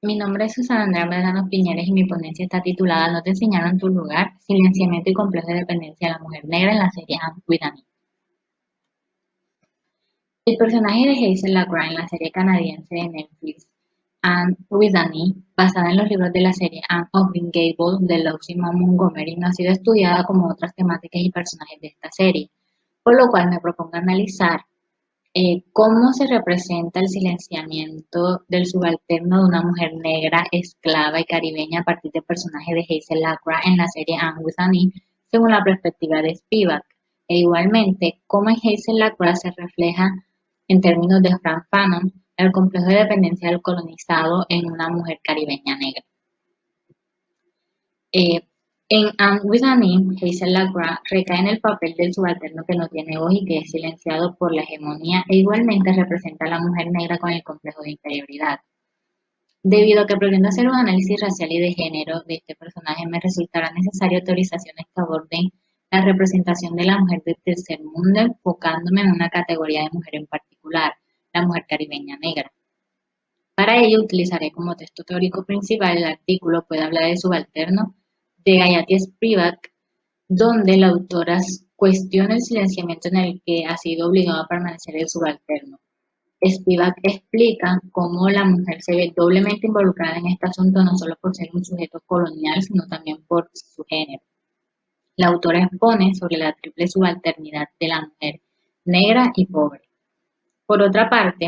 Mi nombre es Susana Andrea Medrano Piñeres y mi ponencia está titulada ¿No te enseñaron tu lugar? Silenciamiento y complejo de dependencia de la mujer negra en la serie Anne with Annie. El personaje de Hazel LaGrange en la serie canadiense de Netflix Anne with Annie, basada en los libros de la serie Anne of Green Gables de Lucy Maud Montgomery, no ha sido estudiada como otras temáticas y personajes de esta serie, por lo cual me propongo analizar cómo se representa el silenciamiento del subalterno de una mujer negra, esclava y caribeña a partir del personaje de Hazel Lacra en la serie Anne with Annie, según la perspectiva de Spivak, e igualmente cómo en Hazel Lacra se refleja, en términos de Frank Fanon, el complejo de dependencia del colonizado en una mujer caribeña negra. Eh, en Anne with Annie, Hazel Lacra recae en el papel del subalterno que no tiene voz y que es silenciado por la hegemonía e igualmente representa a la mujer negra con el complejo de inferioridad. Debido a que pretendo hacer un análisis racial y de género de este personaje, me resultará necesario autorizaciones que aborden la representación de la mujer del tercer mundo, enfocándome en una categoría de mujer en particular, la mujer caribeña negra. Para ello utilizaré como texto teórico principal el artículo Puede hablar de subalterno de Gayatri Spivak, donde la autora cuestiona el silenciamiento en el que ha sido obligado a permanecer el subalterno. Spivak explica cómo la mujer se ve doblemente involucrada en este asunto no solo por ser un sujeto colonial, sino también por su género. La autora expone sobre la triple subalternidad de la mujer negra y pobre. Por otra parte,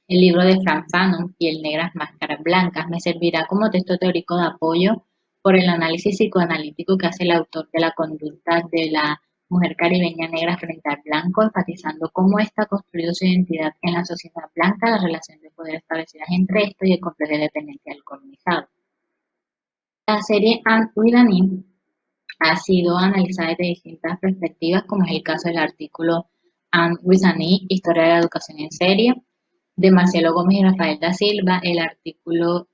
el libro de Frank Fanon, Piel Negra, Máscaras Blancas, me servirá como texto teórico de apoyo por el análisis psicoanalítico que hace el autor de la conducta de la mujer caribeña negra frente al blanco, enfatizando cómo ésta ha construido su identidad en la sociedad blanca, la relación de poder establecidas entre esto y el complejo de dependencia del colonizado. La serie Anne with Annie ha sido analizada desde distintas perspectivas, como es el caso del artículo Anne with Annie, Historia de la Educación en Serie, de Marcelo Gómez y Rafael da Silva, el artículo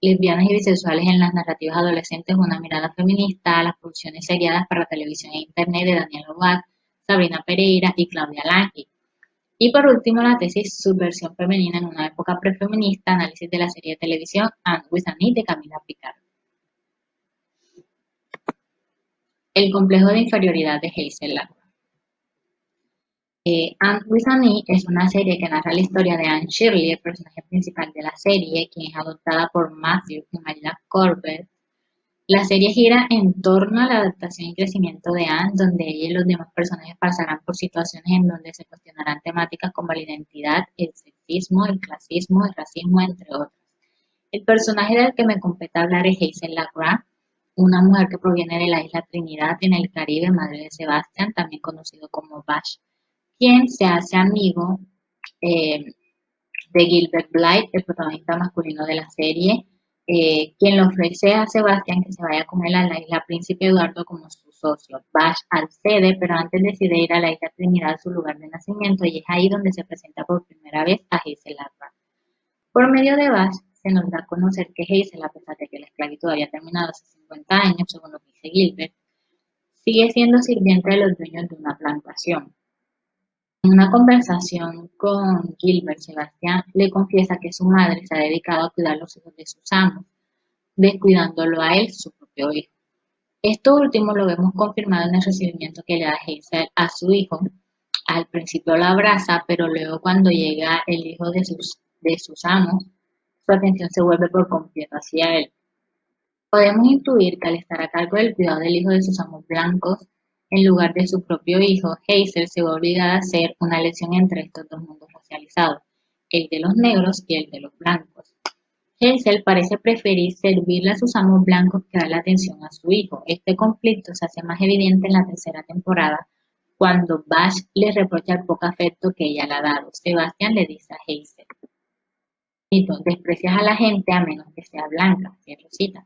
Lesbianas y bisexuales en las narrativas adolescentes, una mirada feminista, las producciones seriadas para televisión e internet de Daniel Obad, Sabrina Pereira y Claudia Lange. Y por último, la tesis Subversión femenina en una época prefeminista, análisis de la serie de televisión Anne with Annie de Camila Picard. El complejo de inferioridad de Hazel Lacra. Anne with Annie es una serie que narra la historia de Anne Shirley, el personaje principal de la serie, quien es adoptada por Matthew y Mayla Corbett. La serie gira en torno a la adaptación y crecimiento de Anne, donde ella y los demás personajes pasarán por situaciones en donde se cuestionarán temáticas como la identidad, el sexismo, el clasismo, el racismo, entre otras. El personaje del que me compete hablar es Hazel Lacra, una mujer que proviene de la isla Trinidad en el Caribe, madre de Sebastian, también conocido como Bash, quien se hace amigo eh, de Gilbert Blythe, el protagonista masculino de la serie, quien le ofrece a Sebastián que se vaya con él a la isla Príncipe Eduardo como su socio. Bash accede, pero antes decide ir a la isla Trinidad, su lugar de nacimiento, y es ahí donde se presenta por primera vez a Hazel Lacra. Por medio de Bash se nos da a conocer que Hazel, a pesar de que la esclavitud había terminado hace 50 años, según lo que dice Gilbert, sigue siendo sirviente de los dueños de una plantación. En una conversación con Gilbert, Sebastián le confiesa que su madre se ha dedicado a cuidar los hijos de sus amos, descuidándolo a él, su propio hijo. Esto último lo vemos confirmado en el recibimiento que le da Hazel a su hijo. Al principio lo abraza, pero luego cuando llega el hijo de sus amos, su atención se vuelve por completo hacia él. Podemos intuir que al estar a cargo del cuidado del hijo de sus amos blancos, en lugar de su propio hijo, Hazel se ve obligada a hacer una elección entre estos dos mundos racializados, el de los negros y el de los blancos. Hazel parece preferir servirle a sus amos blancos que darle atención a su hijo. Este conflicto se hace más evidente en la tercera temporada, cuando Bash le reprocha el poco afecto que ella le ha dado. Sebastián le dice a Hazel: desprecias a la gente a menos que sea blanca, cierro cita.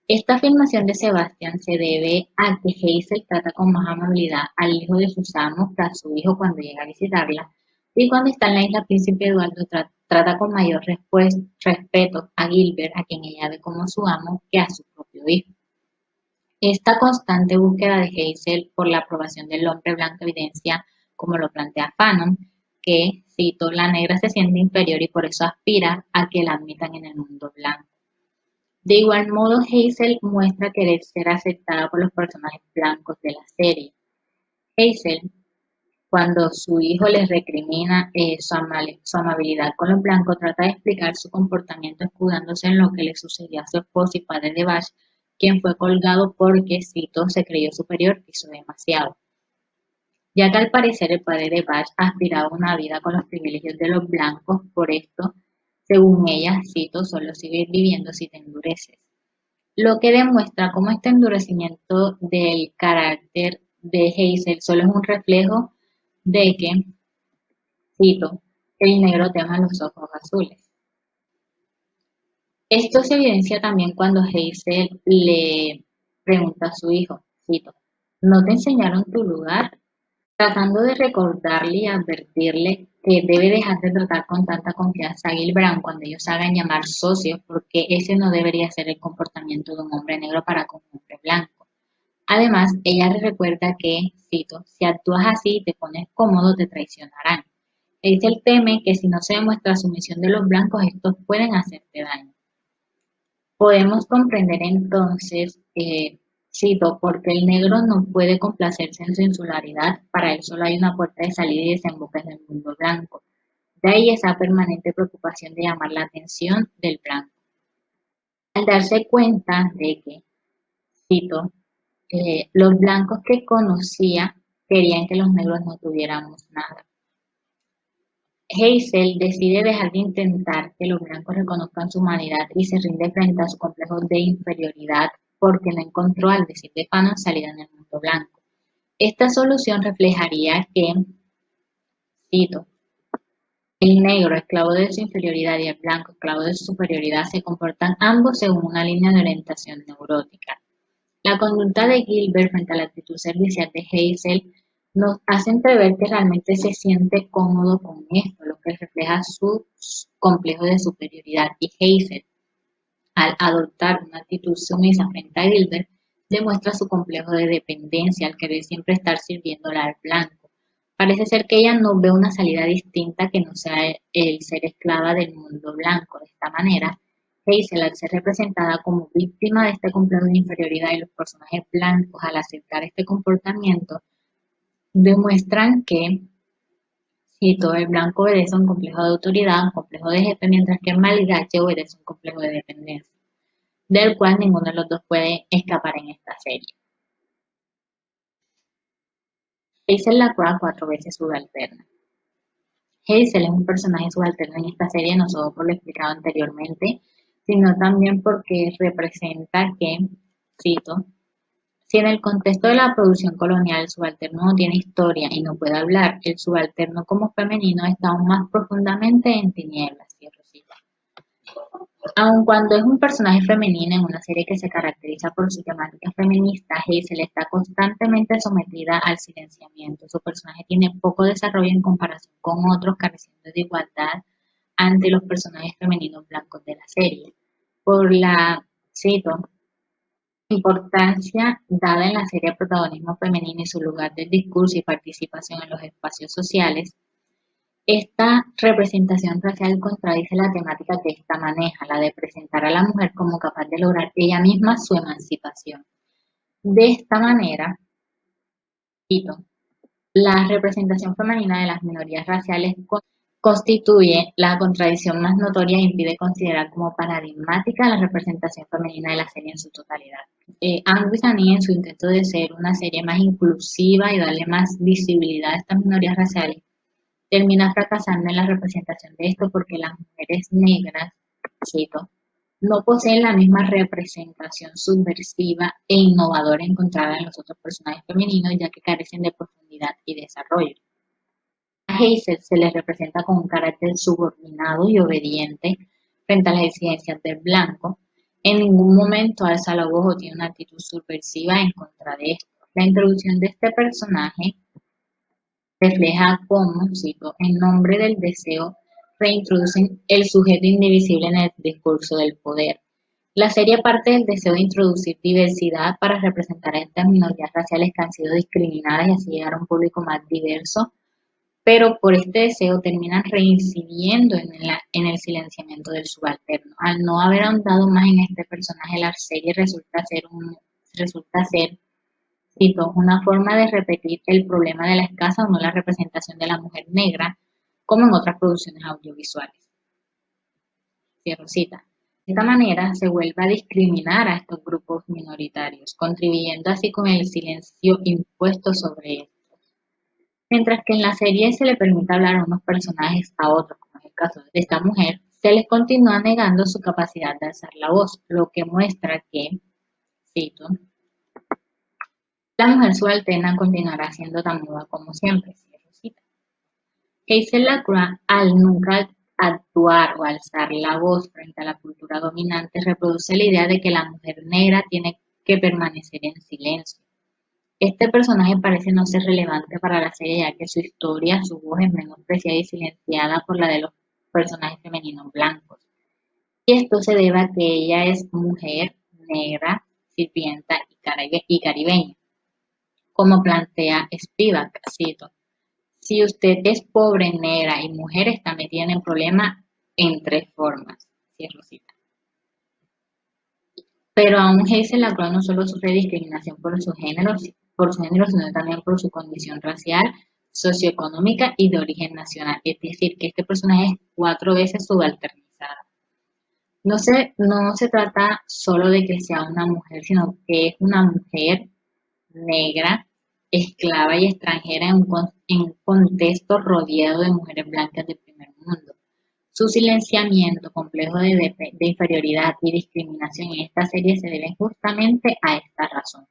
Esta afirmación de Sebastián se debe a que Hazel trata con más amabilidad al hijo de sus amos que a su hijo cuando llega a visitarla, y cuando está en la isla Príncipe Eduardo trata con mayor respeto a Gilbert, a quien ella ve como su amo, que a su propio hijo. Esta constante búsqueda de Hazel por la aprobación del hombre blanco evidencia, como lo plantea Fanon, que cito, la negra se siente inferior y por eso aspira a que la admitan en el mundo blanco. De igual modo, Hazel muestra querer ser aceptada por los personajes blancos de la serie. Hazel, cuando su hijo le recrimina su amabilidad con los blancos, trata de explicar su comportamiento escudándose en lo que le sucedió a su esposo y padre de Bash, quien fue colgado porque, cito, se creyó superior y hizo demasiado. Ya que al parecer el padre de Bash aspiraba a una vida con los privilegios de los blancos, por esto, según ella, cito, solo sigue viviendo si te endureces. Lo que demuestra cómo este endurecimiento del carácter de Hazel solo es un reflejo de que, cito, el negro tema los ojos azules. Esto se evidencia también cuando Hazel le pregunta a su hijo, cito, ¿no te enseñaron tu lugar? Tratando de recordarle y advertirle que debe dejar de tratar con tanta confianza a Gil Brown cuando ellos se hagan llamar socios, porque ese no debería ser el comportamiento de un hombre negro para con un hombre blanco. Además, ella le recuerda que, cito, si actúas así y te pones cómodo, te traicionarán. Él teme que si no se demuestra sumisión de los blancos, estos pueden hacerte daño. Podemos comprender entonces, cito, porque el negro no puede complacerse en su insularidad, para él solo hay una puerta de salida y desemboca en el mundo blanco. De ahí esa permanente preocupación de llamar la atención del blanco. Al darse cuenta de que, cito, los blancos que conocía querían que los negros no tuviéramos nada. Hazel decide dejar de intentar que los blancos reconozcan su humanidad y se rinde frente a su complejo de inferioridad porque no encontró, al decir de Fanon, salida en el mundo blanco. Esta solución reflejaría que, cito, el negro, esclavo de su inferioridad, y el blanco, esclavo de su superioridad, se comportan ambos según una línea de orientación neurótica. La conducta de Gilbert frente a la actitud servicial de Hazel nos hace entrever que realmente se siente cómodo con esto, lo que refleja su complejo de superioridad. Y Hazel, al adoptar una actitud sumisa frente a Gilbert, demuestra su complejo de dependencia al querer siempre estar sirviéndola al blanco. Parece ser que ella no ve una salida distinta que no sea el ser esclava del mundo blanco. De esta manera, Hazel, al ser representada como víctima de este complejo de inferioridad, y los personajes blancos, al aceptar este comportamiento, demuestran que, cito, el blanco obedece a un complejo de autoridad, un complejo de jefe, mientras que el malgache obedece a un complejo de dependencia, del cual ninguno de los dos puede escapar en esta serie. Hazel la prueba 4 veces subalterna. Hazel es un personaje subalterno en esta serie, no solo por lo explicado anteriormente, sino también porque representa que, cito, si en el contexto de la producción colonial el subalterno no tiene historia y no puede hablar, el subalterno como femenino está aún más profundamente en tinieblas. Cierro cita. Aun cuando es un personaje femenino en una serie que se caracteriza por su temática feminista, Hazel está constantemente sometida al silenciamiento. Su personaje tiene poco desarrollo en comparación con otros careciendo de igualdad ante los personajes femeninos blancos de la serie. Por la, cito, importancia dada en la serie al protagonismo femenino y su lugar de discurso y participación en los espacios sociales, esta representación racial contradice la temática que ésta maneja, la de presentar a la mujer como capaz de lograr ella misma su emancipación. De esta manera, cito, la representación femenina de las minorías raciales constituye la contradicción más notoria e impide considerar como paradigmática la representación femenina de la serie en su totalidad. Angus Annie, en su intento de ser una serie más inclusiva y darle más visibilidad a estas minorías raciales, termina fracasando en la representación de esto porque las mujeres negras, cito, no poseen la misma representación subversiva e innovadora encontrada en los otros personajes femeninos, ya que carecen de profundidad y desarrollo. A Hazel se les representa con un carácter subordinado y obediente frente a las exigencias del blanco. En ningún momento alza la voz o tiene una actitud subversiva en contra de esto. La introducción de este personaje refleja cómo, cito, en nombre del deseo, reintroducen el sujeto indivisible en el discurso del poder. La serie parte del deseo de introducir diversidad para representar a estas minorías raciales que han sido discriminadas y así llegar a un público más diverso, pero por este deseo terminan reincidiendo en el silenciamiento del subalterno. Al no haber ahondado más en este personaje, la serie resulta ser, cito, una forma de repetir el problema de la escasa o nula representación de la mujer negra, como en otras producciones audiovisuales. Cierro cita. De esta manera se vuelve a discriminar a estos grupos minoritarios, contribuyendo así con el silencio impuesto sobre ellos. Mientras que en la serie se le permite hablar a unos personajes a otros, como es el caso de esta mujer, se les continúa negando su capacidad de alzar la voz, lo que muestra que, cito, la mujer subalterna continuará siendo tan muda como siempre, cierro cita. Hazel Lacroix, al nunca actuar o alzar la voz frente a la cultura dominante, reproduce la idea de que la mujer negra tiene que permanecer en silencio. Este personaje parece no ser relevante para la serie, ya que su historia, su voz es menospreciada y silenciada por la de los personajes femeninos blancos. Y esto se debe a que ella es mujer, negra, sirvienta y caribeña. Como plantea Spivak, cito, si usted es pobre, negra y mujer, está metida en el problema en tres formas. Cierro cita. Pero aún Hazel Lacroix no solo sufre discriminación por su género, sino también por su condición racial, socioeconómica y de origen nacional. Es decir, que este personaje es 4 veces subalternizado. No se trata solo de que sea una mujer, sino que es una mujer negra, esclava y extranjera en un contexto rodeado de mujeres blancas del primer mundo. Su silenciamiento, complejo de inferioridad y discriminación en esta serie se debe justamente a esta razón.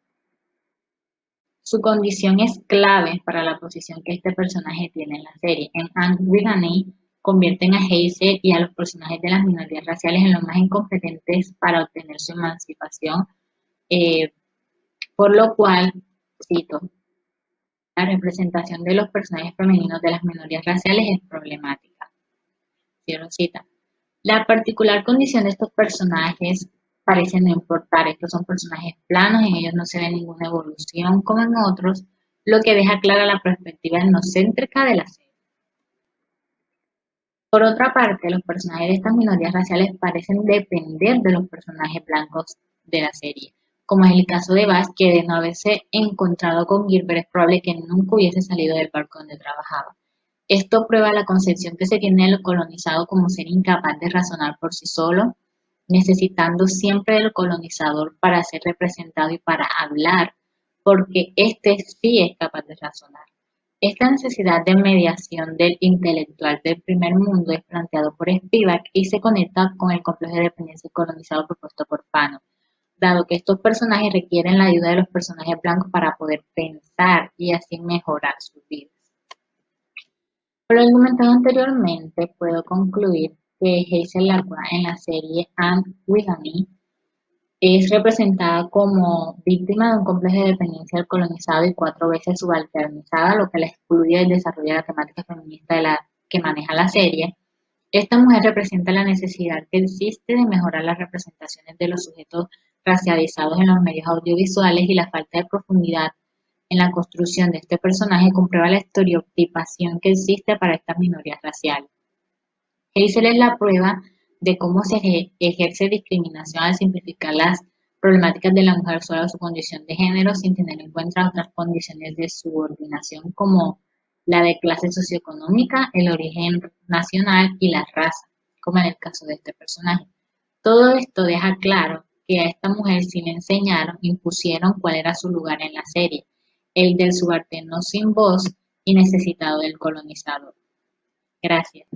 Su condición es clave para la posición que este personaje tiene en la serie. En Anne with an E convierten a Hazel y a los personajes de las minorías raciales en los más incompetentes para obtener su emancipación, por lo cual, cito, la representación de los personajes femeninos de las minorías raciales es problemática. Cierro cita. La particular condición de estos personajes parece no importar. Estos son personajes planos, en ellos no se ve ninguna evolución como en otros, lo que deja clara la perspectiva etnocéntrica de la serie. Por otra parte, los personajes de estas minorías raciales parecen depender de los personajes blancos de la serie, como es el caso de Bass, que de no haberse encontrado con Gilbert es probable que nunca hubiese salido del barco donde trabajaba. Esto prueba la concepción que se tiene del colonizado como ser incapaz de razonar por sí solo, necesitando siempre del colonizador para ser representado y para hablar, porque éste sí es capaz de razonar. Esta necesidad de mediación del intelectual del primer mundo es planteado por Spivak y se conecta con el complejo de dependencia colonizado propuesto por Fanon, dado que estos personajes requieren la ayuda de los personajes blancos para poder pensar y así mejorar sus vidas. Por lo argumentado anteriormente, puedo concluir que Hazel Lacroix en la serie Anne with an E es representada como víctima de un complejo de dependencia del colonizado y 4 veces subalternizada, lo que la excluye del desarrollo de la temática feminista que maneja la serie. Esta mujer representa la necesidad que existe de mejorar las representaciones de los sujetos racializados en los medios audiovisuales y la falta de profundidad en la construcción de este personaje comprueba la estereotipación que existe para estas minorías raciales. Hazel es la prueba de cómo se ejerce discriminación al simplificar las problemáticas de la mujer solo a su condición de género sin tener en cuenta otras condiciones de subordinación como la de clase socioeconómica, el origen nacional y la raza, como en el caso de este personaje. Todo esto deja claro que a esta mujer sí le enseñaron, impusieron cuál era su lugar en la serie, el del subalterno sin voz y necesitado del colonizador. Gracias.